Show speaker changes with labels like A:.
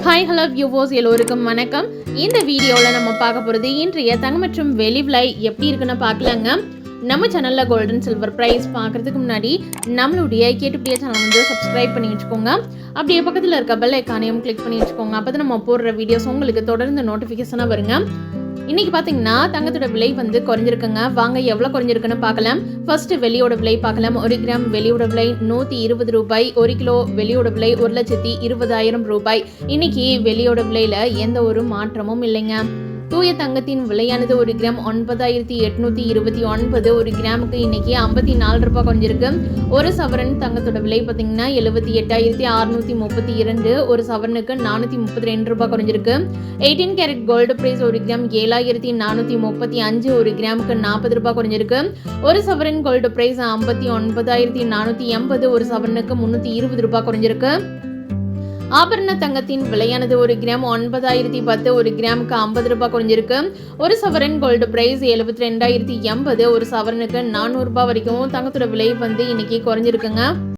A: Hi hello viewers எல்லோருக்கும் வணக்கம். இந்த வீடியோவில் நம்ம பார்க்க போகிறது இன்றைய தங்கம் மற்றும் வெள்ளி விலை எப்படி இருக்குன்னு பார்க்கலாங்க. நம்ம சேனலில் கோல்டன் சில்வர் ப்ரைஸ் பார்க்குறதுக்கு முன்னாடி நம்மளுடைய கேட்டுப்படிய சேனல் வந்து சப்ஸ்கிரைப் பண்ணி வச்சுக்கோங்க. அப்படியே பக்கத்தில் இருக்க பெல் ஐக்கானையும் கிளிக் பண்ணி வச்சுக்கோங்க. அப்போ தான் நம்ம போடுற வீடியோஸ் உங்களுக்கு தொடர்ந்து நோட்டிஃபிகேஷனாக வருங்க. இன்னைக்கு பார்த்தீங்கன்னா தங்கத்தோட விலை வந்து குறைஞ்சிருக்குங்க. வாங்க எவ்வளோ குறைஞ்சிருக்குன்னு பார்க்கலாம். ஃபர்ஸ்ட் வெள்ளியோட விலை பார்க்கலாம். 1 கிராம் வெள்ளியோட விலை 120 ரூபாய். 1 கிலோ வெள்ளியோட விலை 1,20,000 ரூபாய். இன்னைக்கு வெள்ளியோட விலையில எந்த ஒரு மாற்றமும் இல்லைங்க. தூய தங்கத்தின் விலையானது 1 கிராம் 9,829. 1 கிராமுக்கு இன்னைக்கு 54 ரூபாய் குறைஞ்சிருக்கு. ஒரு சவரன் தங்கத்தோட விலை பார்த்தீங்கன்னா 78,632. ஒரு சவரனுக்கு 432 ரூபாய் குறைஞ்சிருக்கு. 18 கேரட் கோல்டு பிரைஸ் 1 கிராம் 7,435. 1 கிராமுக்கு 40 ரூபாய் குறைஞ்சிருக்கு. ஒரு சவரன் கோல்டு பிரைஸ் 59,480. ஒரு சவரனுக்கு 320 ரூபாய் குறைஞ்சிருக்கு. ஆபரண தங்கத்தின் விலையானது 1 கிராம் 9,010. 1 கிராமுக்கு 50 ரூபாய் குறைஞ்சிருக்கு. ஒரு சவரன் கோல்டு பிரைஸ் 72,080. ஒரு சவரனுக்கு 400 ரூபாய் வரைக்கும் தங்கத்தோட விலை வந்து இன்னைக்கு குறைஞ்சிருக்குங்க.